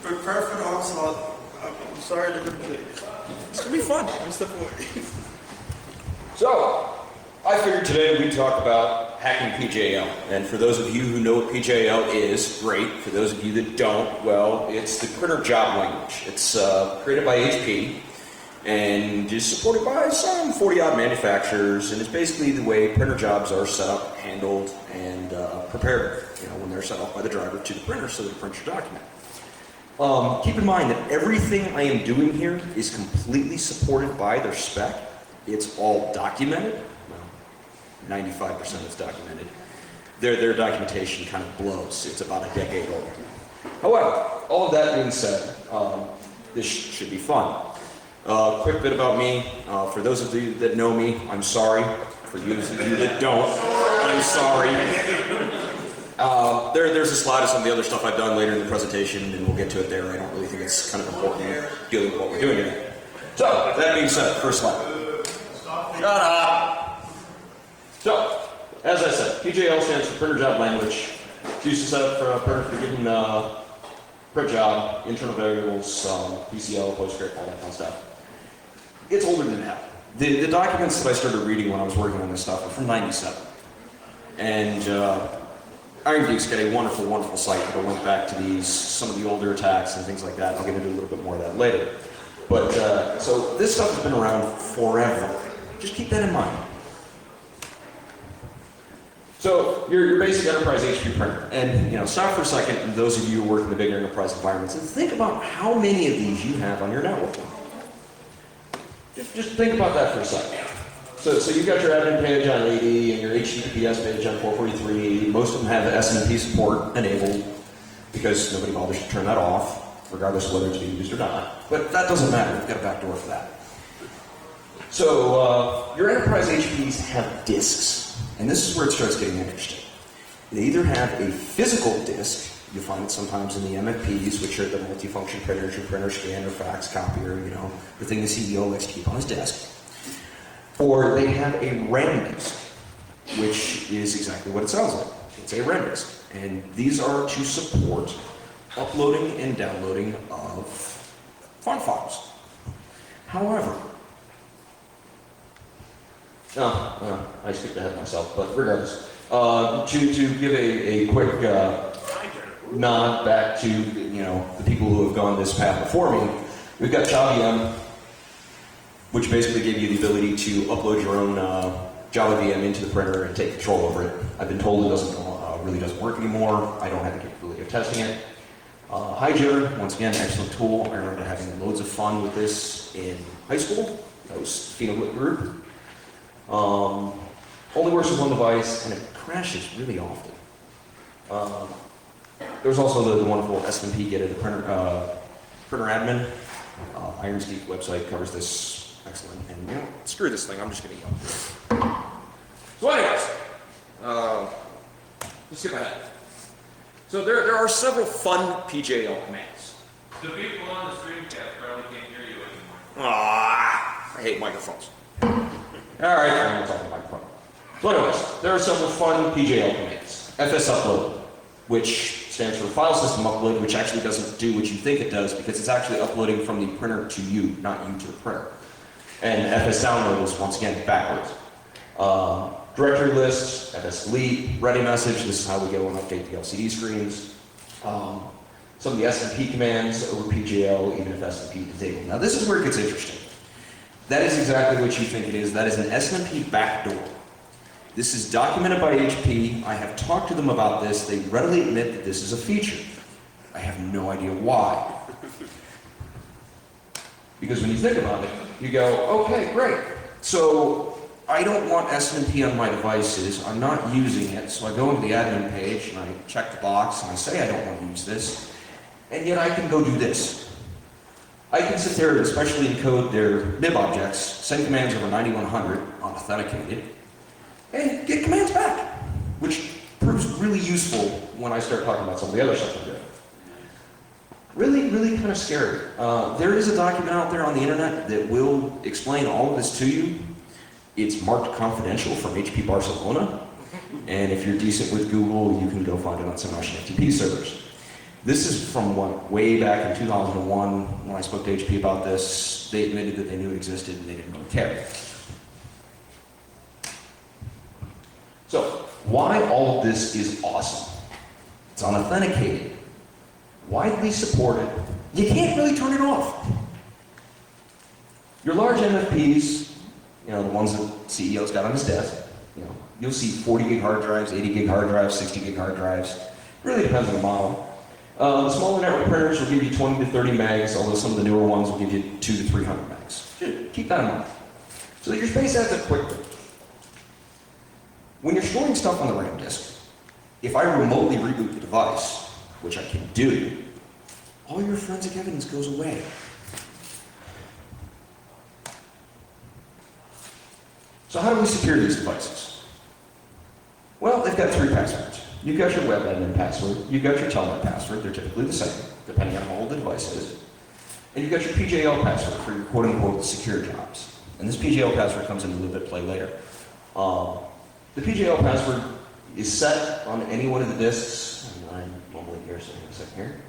Prepare for the onslaught. I'm sorry to complete. It's gonna be fun. One step away. So, I figured today we'd talk about hacking PJL. And for those of you who know what PJL is, great. For those of you that don't, well, it's the printer job language. It's created by HP and is supported by some 40-odd manufacturers, and it's basically the way printer jobs are set up, handled, and prepared, when they're set up by the driver to the printer so that it prints your document. Keep in mind that everything I am doing here is completely supported by their spec. It's all documented. Well, 95% is documented. Their documentation kind of blows. It's about a decade old. However, all of that being said, this should be fun. Quick bit about me. For those of you that know me, I'm sorry. For those of you that don't, I'm sorry. There's a slide of some of the other stuff I've done later in the presentation, and we'll get to it there. I don't really think it's kind of important dealing with what we're doing here. So, that being said, first slide. Shut up! So, as I said, PJL stands for Printer Job Language. It's used to set up for a printer for given print job, internal variables, PCL, PostScript, all that kind of stuff. It's older than hell. The documents that I started reading when I was working on this stuff are from '97. And Iron Geek's got a wonderful, wonderful site that went back to some of the older attacks and things like that. I'll get into a little bit more of that later. But, so this stuff has been around forever. Just keep that in mind. So, your basic enterprise HP printer. And, stop for a second, and those of you who work in the bigger enterprise environments, and think about how many of these you have on your network. Just think about that for a second. So you've got your admin page on 80 and your HTTPS page on 443. Most of them have the Snmp support enabled because nobody bothers to turn that off, regardless of whether it's being used or not. But that doesn't matter. We've got a backdoor for that. So your enterprise HPs have disks, and this is where it starts getting interesting. They either have a physical disk. You'll find it sometimes in the MFPs, which are the multifunction printers, your printer, scanner, fax, copier, the thing the CEO likes to keep on his desk. Or they have a RAM disk, which is exactly what it sounds like. It's a RAM disk. And these are to support uploading and downloading of font files. However, I skipped ahead of myself, but regardless, to give a quick nod back to the people who have gone this path before me, we've got ChavaVM, which basically gave you the ability to upload your own Java VM into the printer and take control over it. I've been told it really doesn't work anymore. I don't have the capability of testing it. Hydra, once again, excellent tool. I remember having loads of fun with this in high school. That was phenolit group. Only works with one device, and it crashes really often. There's also the wonderful Snmp get it, the printer admin. Iron Geek website covers this excellent. And screw this thing, I'm just going to yell. So anyways, let's skip ahead. So there are several fun PJL commands. The people on the screencast probably can't hear you anymore. I hate microphones. Alright, I'm going to talk about microphone. So anyways, there are several fun PJL commands. FS upload, which stands for file system upload, which actually doesn't do what you think it does because it's actually uploading from the printer to you, not you to the printer. And FS download is, once again, backwards. Directory list, FS delete, ready message, this is how we go and update the LCD screens. Some of the Snmp commands over PJL, even if Snmp is disabled. Now this is where it gets interesting. That is exactly what you think it is. That is an Snmp backdoor. This is documented by HP. I have talked to them about this. They readily admit that this is a feature. I have no idea why. Because when you think about it, you go, okay, great. So I don't want Snmp on my devices. I'm not using it. So I go into the admin page and I check the box and I say I don't want to use this. And yet I can go do this. I can sit there and especially encode their MIB objects, send commands over 9100 unauthenticated, and get commands back, which proves really useful when I start talking about some of the other stuff I'm doing. Really, really kind of scary. There is a document out there on the internet that will explain all of this to you. It's marked confidential from HP Barcelona, and if you're decent with Google, you can go find it on some Russian FTP servers. This is from way back in 2001 when I spoke to HP about this. They admitted that they knew it existed and they didn't really care. So, why all of this is awesome? It's unauthenticated, widely supported. You can't really turn it off. Your large MFPs, the ones that CEO's got on his desk, you'll see 40 gig hard drives, 80 gig hard drives, 60 gig hard drives. It really depends on the model. The smaller network printers will give you 20 to 30 megs, although some of the newer ones will give you 200 to 300 megs. Just keep that in mind. So that your space adds up quickly. When you're storing stuff on the RAM disk, if I remotely reboot the device, which I can do, all your forensic evidence goes away. So how do we secure these devices? Well, they've got 3 passwords. You've got your web admin password, you've got your telnet password, they're typically the same, depending on how old the device is, and you've got your PJL password for your quote-unquote secure jobs. And this PJL password comes into a little bit play later. The PJL password is set on any one of the disks, and I'm normally here, so hang on a second here.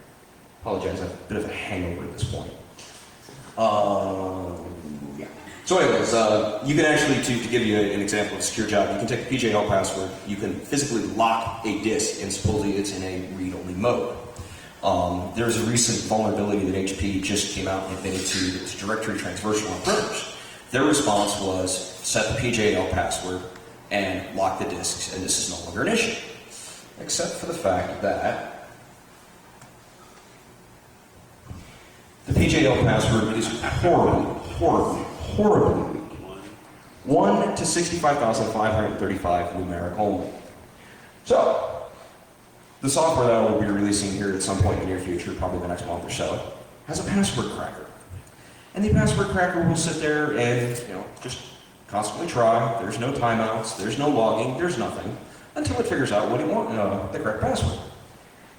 Apologize, I have a bit of a hangover at this point. Yeah. So anyways, you can actually, to give you an example of a secure job, you can take a PJL password, you can physically lock a disk, and supposedly it's in a read-only mode. There's a recent vulnerability that HP just came out and admitted to that's directory transversal on printers. Their response was set the PJL password and lock the disks, and this is no longer an issue. Except for the fact that the PJL password is horribly weak. 1 to 65,535 numeric only. So, the software that we'll be releasing here at some point in the near future, probably the next month or so, has a password cracker. And the password cracker will sit there and, just constantly try. There's no timeouts, there's no logging, there's nothing, until it figures out what it wants, the correct password.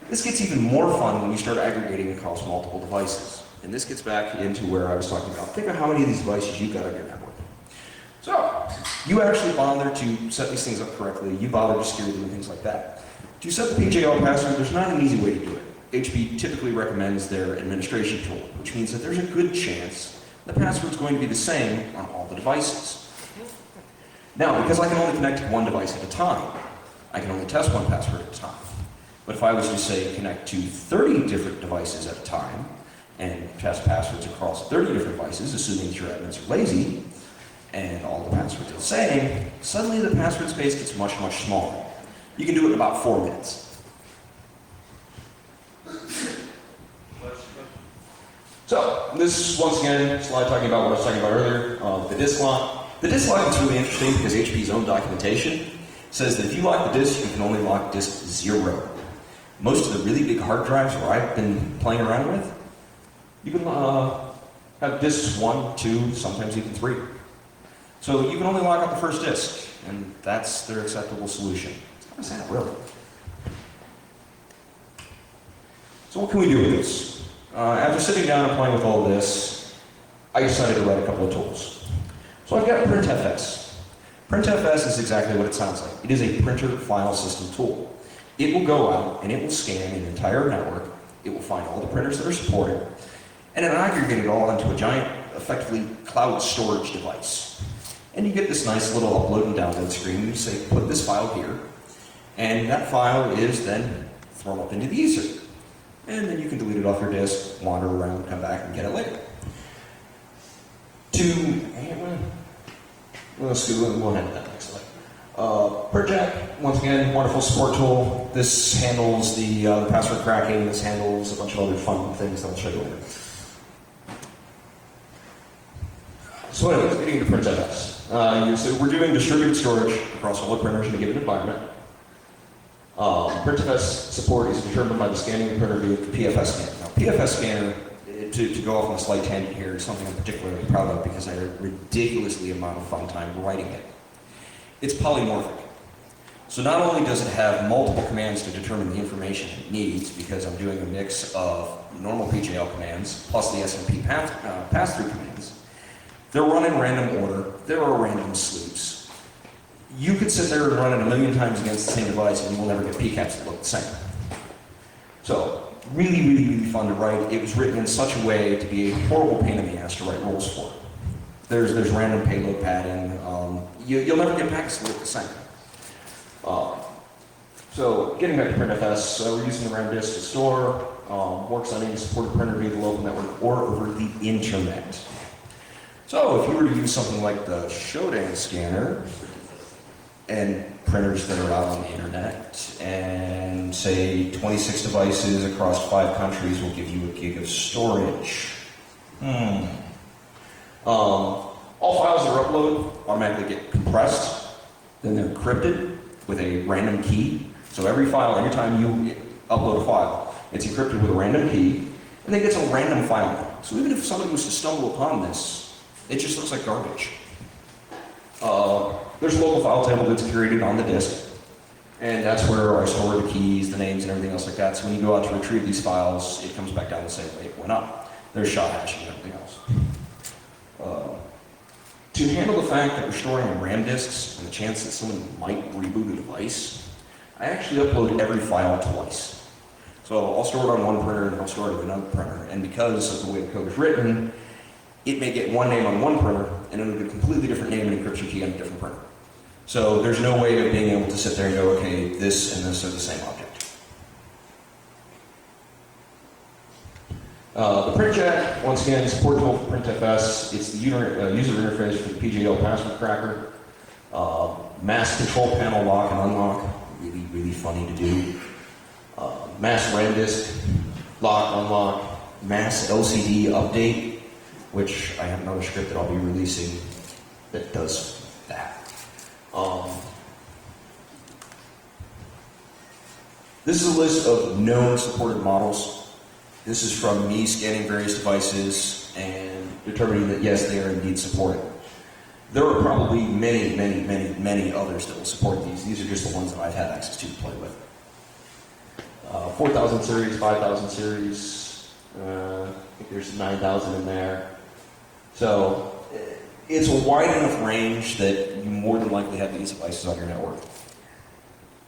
This gets even more fun when you start aggregating across multiple devices. And this gets back into where I was talking about. Think of how many of these devices you've got on your network. So, you actually bother to set these things up correctly, you bother to secure them and things like that. To set the PJL password, there's not an easy way to do it. HP typically recommends their administration tool, which means that there's a good chance the password's going to be the same on all the devices. Now, because I can only connect to one device at a time, I can only test one password at a time. But if I was to say connect to 30 different devices at a time, and test passwords across 30 different devices, assuming that your admins are lazy, and all the passwords are the same, suddenly the password space gets much, much smaller. You can do it in about 4 minutes. So, this is once again a slide talking about what I was talking about earlier, the disk lock. The disk lock is really interesting because HP's own documentation says that if you lock the disk, you can only lock disk 0. Most of the really big hard drives where I've been playing around with, you can have disks 1, 2, sometimes even 3. So you can only lock out the first disk, and that's their acceptable solution. It's kind of sad, really. So what can we do with this? After sitting down and playing with all this, I decided to write a couple of tools. So I've got Printfs. Printfs is exactly what it sounds like. It is a printer file system tool. It will go out and it will scan an entire network. It will find all the printers that are supported, and then aggregate it all into a giant, effectively, cloud storage device. And you get this nice little upload and download screen. You say, put this file here, and that file is then thrown up into the user. And then you can delete it off your disk, wander around, come back, and get it later. We'll handle that next slide. PertJack, once again, wonderful support tool. This handles the password cracking. This handles a bunch of other fun things that I'll show you later. So anyways, getting into Printfs. So we're doing distributed storage across all the printers in a given environment. Printfs support is determined by the scanning the printer via the PFS scanner. Now, PFS scanner, to go off on a slight tangent here, is something I'm particularly proud of because I had a ridiculously amount of fun time writing it. It's polymorphic. So not only does it have multiple commands to determine the information it needs, because I'm doing a mix of normal PJL commands plus the Snmp pass-through commands, they're run in random order, there are random sleeps. You could sit there and run it a million times against the same device and you will never get PCAPs that look the same. So, really fun to write. It was written in such a way to be a horrible pain in the ass to write rules for. There's random payload padding. You'll never get packets to look the same. So getting back to Printfs, we're using the RAM disk to store, works on any supported printer via the local network or over the internet. So if you were to use something like the Shodan scanner and printers that are out on the internet, and say 26 devices across 5 countries will give you a gig of storage. All files that are uploaded automatically get compressed, then they're encrypted with a random key. So every file, anytime you upload a file, it's encrypted with a random key, and then it gets a random file name. So even if somebody was to stumble upon this, it just looks like garbage. There's a local file table that's created on the disk, and that's where I store the keys, the names, and everything else like that. So when you go out to retrieve these files, it comes back down the same way it went up. There's SHA hashing and everything else. To handle the fact that we're storing on RAM disks and the chance that someone might reboot a device, I actually upload every file twice. So I'll store it on one printer and I'll store it on another printer. And because of the way the code is written, it may get one name on one printer and it'll get a completely different name and encryption key on a different printer. So there's no way of being able to sit there and go, okay, this and this are the same object. The print jack, once again, is portable for Printfs. It's the user interface for the PJL password cracker. Mass control panel lock and unlock, really funny to do. Mass RAM disk lock, unlock. Mass LCD update, which I have another script that I'll be releasing that does that. This is a list of known supported models. This is from me scanning various devices and determining that yes, they are indeed supported. There are probably many others that will support these. These are just the ones that I've had access to play with. 4,000 series, 5,000 series, I think there's 9,000 in there. So it's a wide enough range that you more than likely have these devices on your network.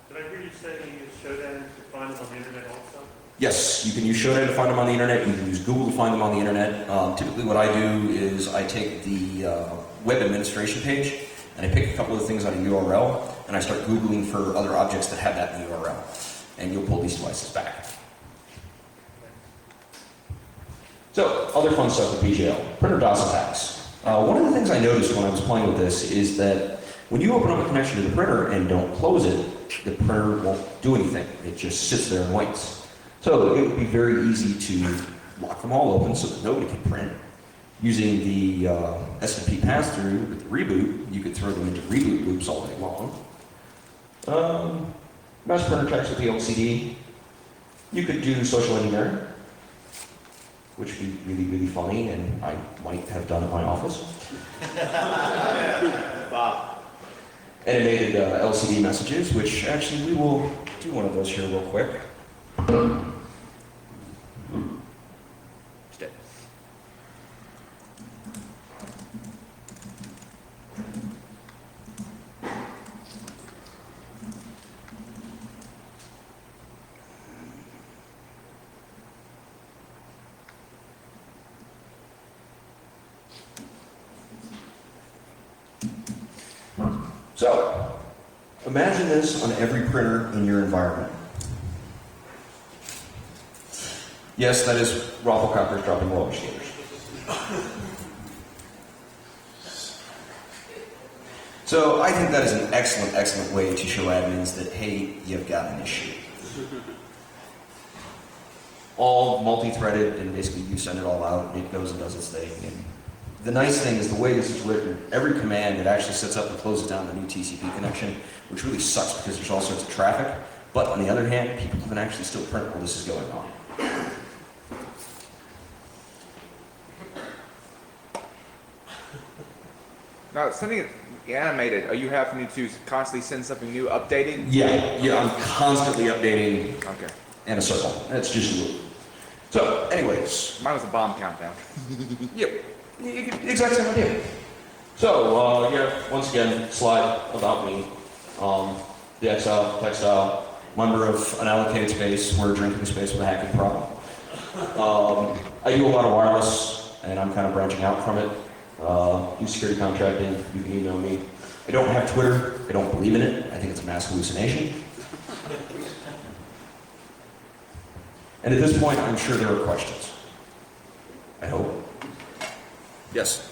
Did I hear you say you use Shodan to find them on the internet also? Yes, you can use Shodan to find them on the internet. You can use Google to find them on the internet. Typically what I do is I take the web administration page and I pick a couple of things on a URL and I start Googling for other objects that have that in the URL. And you'll pull these devices back. So, other fun stuff with PJL. Printer DOS attacks. One of the things I noticed when I was playing with this is that when you open up a connection to the printer and don't close it, the printer won't do anything. It just sits there and waits. So it would be very easy to lock them all open so that nobody can print. Using the Snmp pass-through with the reboot, you could throw them into reboot loops all day long. Mouse printer checks with the LCD. You could do social engineering, which would be really funny, and I might have done at my office. Animated LCD messages, which actually we will do one of those here real quick. Stay. So, imagine this on every printer in your environment. Yes, that is rafflecrackers dropping roller skaters. So I think that is an excellent way to show admins that, hey, you've got an issue. All multi-threaded, and basically you send it all out, and it goes and does its thing. And the nice thing is the way this is written, every command, it actually sets up and closes down the new TCP connection, which really sucks because there's all sorts of traffic. But on the other hand, people can actually still print while this is going on. Now, sending it animated, are you having to constantly send something new, updated? Yeah, I'm constantly updating Okay. in a circle. That's just a loop. So, anyways, Mine was a bomb countdown. yep, exact same idea. So, yeah, once again, slide about me, the Excel, textile, member of unallocated space. We're a drinking space with a hacking problem. I do a lot of wireless, and I'm kind of branching out from it. Do security contracting. You can email me. I don't have Twitter. I don't believe in it. I think it's a mass hallucination. And at this point, I'm sure there are questions. I hope. Yes?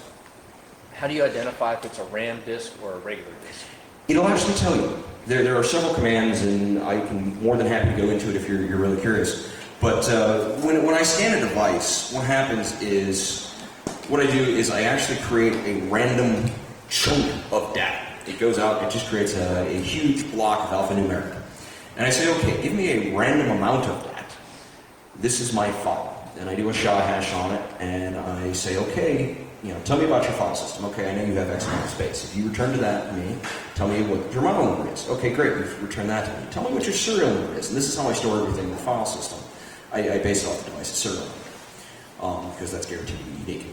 How do you identify if it's a RAM disk or a regular disk? It'll actually tell you. There are several commands, and I can more than happy to go into it if you're really curious. But when I scan a device, what happens is, what I do is I actually create a random chunk of data. It goes out, it just creates a huge block of alphanumeric. And I say, okay, give me a random amount of that. This is my file. And I do a SHA hash on it, and I say, okay, tell me about your file system. Okay, I know you have X amount of space. If you return to that to me, tell me what your model number is. Okay, great, you've returned that to me. Tell me what your serial number is. And this is how I store everything in the file system. I base it off the device's serial number, because that's guaranteed to be unique.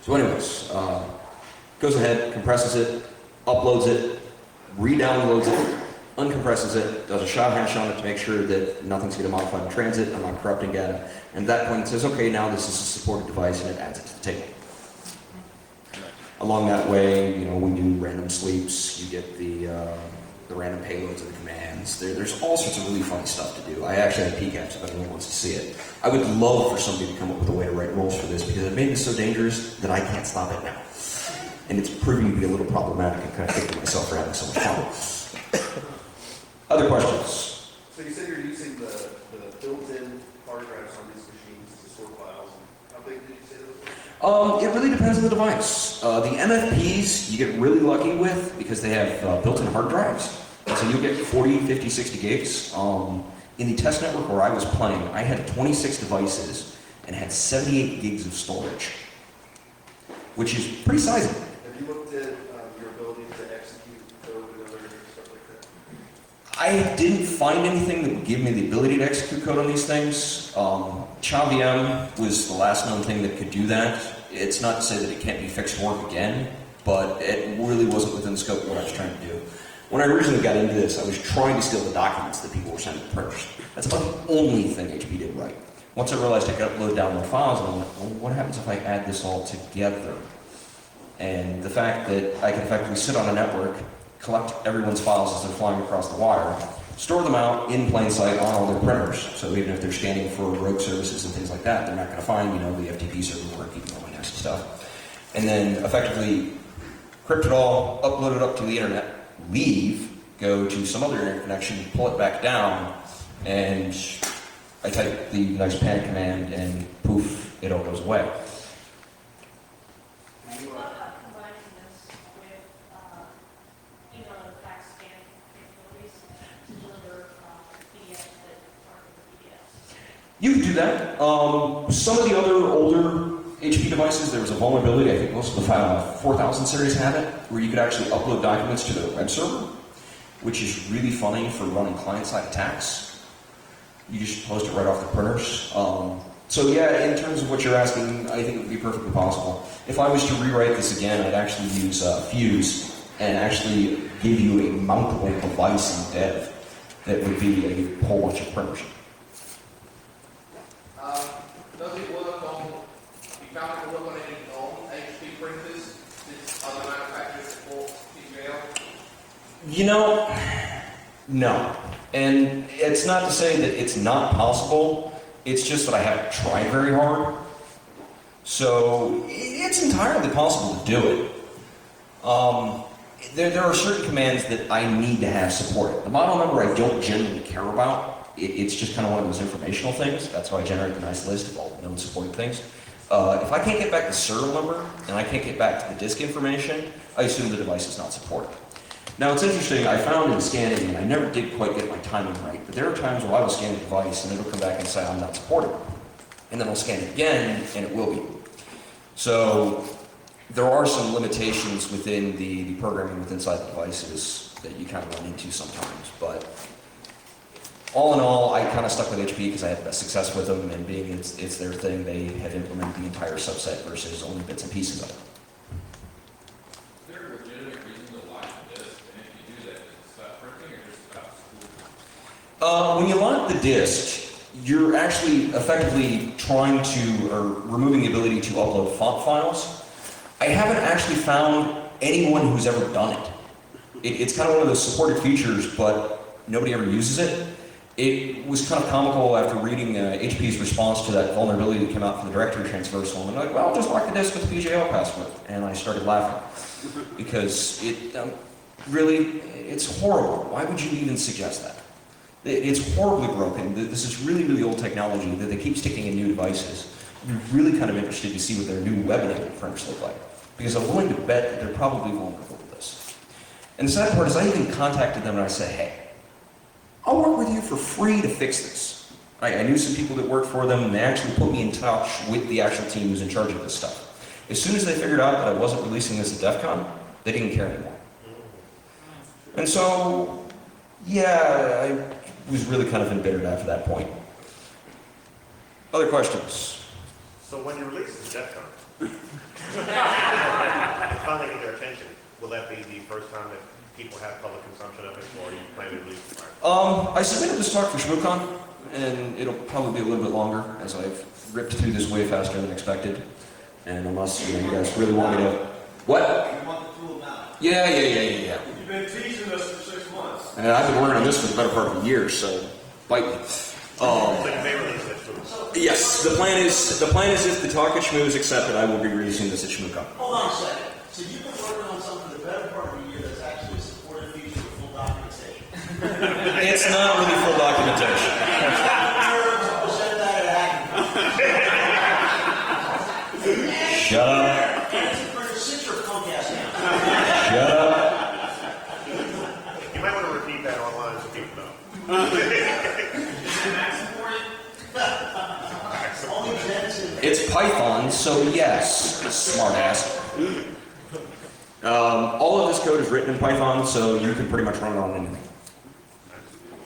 So anyways, goes ahead, compresses it, uploads it, re-downloads it, uncompresses it, does a SHA hash on it to make sure that nothing's getting modified in transit, I'm not corrupting data, and at that point it says, okay, now this is a supported device, and it adds it to the table. Along that way, we do random sleeps, you get the random payloads of the commands. There's all sorts of really funny stuff to do. I actually have PCAPs if anyone wants to see it. I would love for somebody to come up with a way to write rules for this, because it made it so dangerous that I can't stop it now. And it's proving to be a little problematic, and kind of thinking to myself for having so much fun. Other questions? So you said you're using the built-in hard drives on these machines to store files. How big did you say those were? It really depends on the device. The MFPs you get really lucky with because they have built-in hard drives. So you'll get 40, 50, 60 gigs. In the test network where I was playing, I had 26 devices and had 78 gigs of storage, which is pretty sizable. Have you looked at your ability to execute code and other stuff like that? I didn't find anything that would give me the ability to execute code on these things. ChaVM was the last known thing that could do that. It's not to say that it can't be fixed and work again, but it really wasn't within the scope of what I was trying to do. When I originally got into this, I was trying to steal the documents that people were sending to printers. That's about the only thing HP did right. Once I realized I could upload download files, and I went, well, what happens if I add this all together? And the fact that I can effectively sit on a network, collect everyone's files as they're flying across the wire, store them out in plain sight on all their printers. So even if they're scanning for rogue services and things like that, they're not going to find, the FTP server where keeping all my nasty stuff. And then effectively crypt it all, upload it up to the internet, leave, go to some other internet connection, pull it back down, and I type the nice panic command, and poof, it all goes away. Have you thought about combining this with, the fax scan capabilities to deliver PDFs that aren't PDFs? You can do that. Some of the other older HP devices, there was a vulnerability, I think most of the 4000 series have it, where you could actually upload documents to the web server, which is really funny for running client-side attacks. You just post it right off the printers. So yeah, in terms of what you're asking, I think it would be perfectly possible. If I was to rewrite this again, I'd actually use Fuse and actually give you a mountable device in dev that would be a whole bunch of printers. Does it work on, you found it to work on any non-HP printers? Did other manufacturers support PGL? No. And it's not to say that it's not possible, it's just that I haven't tried very hard. So it's entirely possible to do it. There are certain commands that I need to have supported. The model number I don't generally care about. It's just kind of one of those informational things. That's how I generate the nice list of all the known supported things. If I can't get back the serial number, and I can't get back to the disk information, I assume the device is not supported. Now it's interesting, I found in scanning, and I never did quite get my timing right, but there are times where I will scan a device and it'll come back and say I'm not supported. And then I'll scan it again, and it will be. So there are some limitations within the programming within inside the devices that you kind of run into sometimes, but all in all, I kind of stuck with HP because I had the best success with them, and being it's their thing, they have implemented the entire subset versus only bits and pieces of it. Is there a legitimate reason to watch this? And if you do that, is it stop printing or just stop When you lock the disk, you're actually effectively trying to, or removing the ability to upload font files. I haven't actually found anyone who's ever done it. It's kind of one of those supported features, but nobody ever uses it. It was kind of comical after reading HP's response to that vulnerability that came out for the directory transversal. And they're like, well, just lock the disk with the PJL password. And I started laughing because really, it's horrible. Why would you even suggest that? It's horribly broken. This is really, really old technology that they keep sticking in new devices. I'm really kind of interested to see what their new web-enabled printers look like, because I'm willing to bet that they're probably vulnerable to this. And the sad part is I even contacted them and I said, hey, I'll work with you for free to fix this. I knew some people that worked for them, and they actually put me in touch with the actual team who's in charge of this stuff. As soon as they figured out that I wasn't releasing this at DEF CON, they didn't care anymore. And so, yeah, I was really kind of embittered after that point. Other questions? So when you release this DEF CON, and finally get their attention, will that be the first time that people have public consumption of it, or are you planning to release it prior? I submitted this talk for ShmooCon, and it'll probably be a little bit longer, as I've ripped through this way faster than expected. And unless you guys really want me to... What? You want the tool now? Yeah. You've been teasing us for 6 months. And I've been working on this for the better part of a year, so bite me. So you may release it too. Yes, the plan is if the talk at Shmoo is accepted, I will be releasing this at ShmooCon. Hold on a second. So you've been working on something the better part of a year that's actually a supported feature with full documentation. It's not really full documentation. Present that at Shut up. Sit your punk ass down. Shut up. You might want to repeat that online so people know. It's Python, so yes, smartass. All of this code is written in Python, so you can pretty much run it on anything.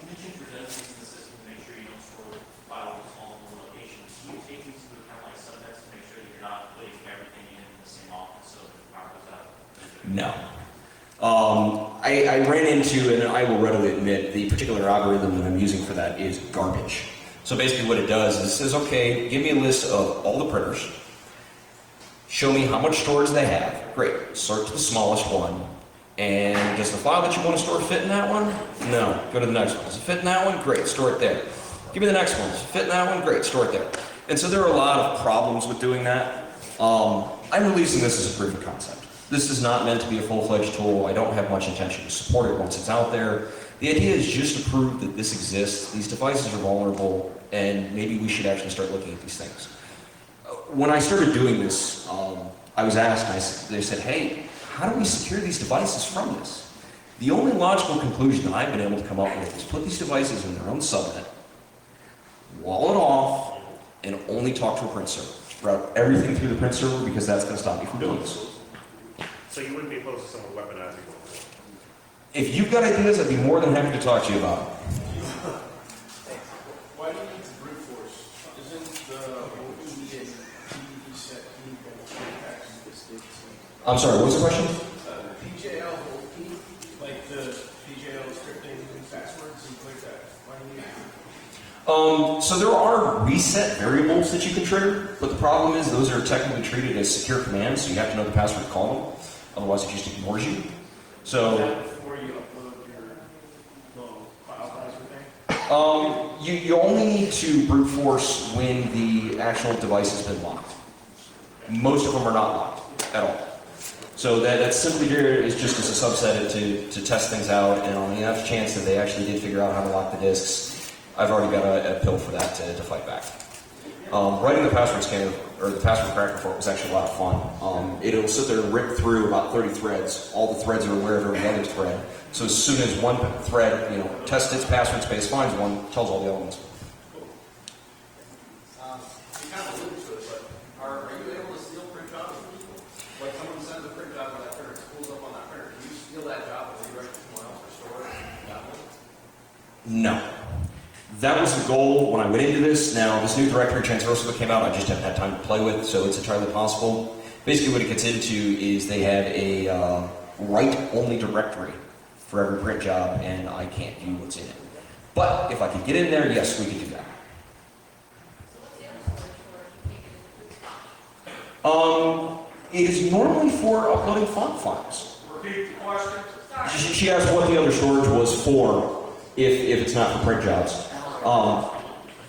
You mentioned redundancies in the system to make sure you don't store files in multiple locations. Do you take these into account like subnets to make sure that you're not putting everything in the same office so that the power goes out? No. I ran into, and I will readily admit, the particular algorithm that I'm using for that is garbage. So basically what it does is it says, okay, give me a list of all the printers, show me how much storage they have. Great, sort to the smallest one. And does the file that you want to store fit in that one? No, go to the next one. Does it fit in that one? Great, store it there. Give me the next one. Does it fit in that one? Great, store it there. And so there are a lot of problems with doing that. I'm releasing this as a proof of concept. This is not meant to be a full-fledged tool. I don't have much intention to support it once it's out there. The idea is just to prove that this exists, these devices are vulnerable, and maybe we should actually start looking at these things. When I started doing this, I was asked, they said, hey, how do we secure these devices from this? The only logical conclusion that I've been able to come up with is put these devices in their own subnet, wall it off, and only talk to a print server. Route everything through the print server because that's going to stop me from doing this. So you wouldn't be opposed to someone weaponizing it? If you've got ideas, I'd be more than happy to talk to you about it. Why do you need to brute force? Isn't the OE and PDD set key going to I'm sorry, what was the question? PJL hold key, like the PJL scripting and passwords and like that. Why do you need So there are reset variables that you can trigger, but the problem is those are technically treated as secure commands, so you have to know the password to call them. Otherwise, it just ignores you. So before you upload your little file password thing? you only need to brute force when the actual device has been locked. Most of them are not locked at all. So that's simply here is just as a subset to test things out, and on the off chance that they actually did figure out how to lock the disks, I've already got a pill for that to fight back. Writing the password scanner, or the password cracker for it was actually a lot of fun. It'll sit there and rip through about 30 threads. All the threads are aware of every other thread. So as soon as one thread, tests its password space, finds one, tells all the other ones. You kind of alluded to it, but are you able to steal print jobs from people? Like someone sends a print job to that printer, it pulls up on that printer. Can you steal that job and redirect it to someone else or store it? No. That was the goal when I went into this. Now, this new directory transversal that came out, I just haven't had time to play with, so it's entirely possible. Basically, what it gets into is they have a write-only directory for every print job, and I can't view what's in it. But if I could get in there, yes, we could do that. So what's the other storage for? It is normally for uploading font files. Repeat the question. Sorry. She asked what the other storage was for, if it's not for print jobs. Yeah,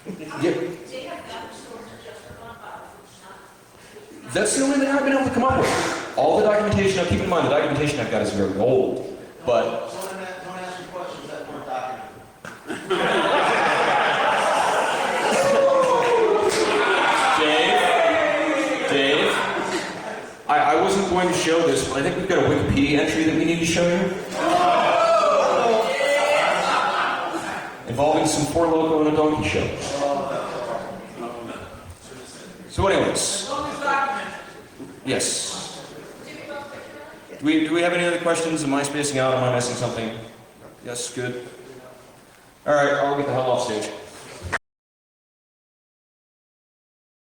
They have got storage just for font files, which is not. that's the only thing I've been able to come up with. All the documentation, now keep in mind, the documentation I've got is very old, but So don't ask me questions that weren't documented. Dave, I wasn't going to show this, but I think we've got a Wikipedia entry that we need to show you. Involving some Four Loko and a donkey show. So anyways. Yes. Do we have any other questions? Am I spacing out? Am I missing something? Yes, good. All right, I'll get the hell off stage.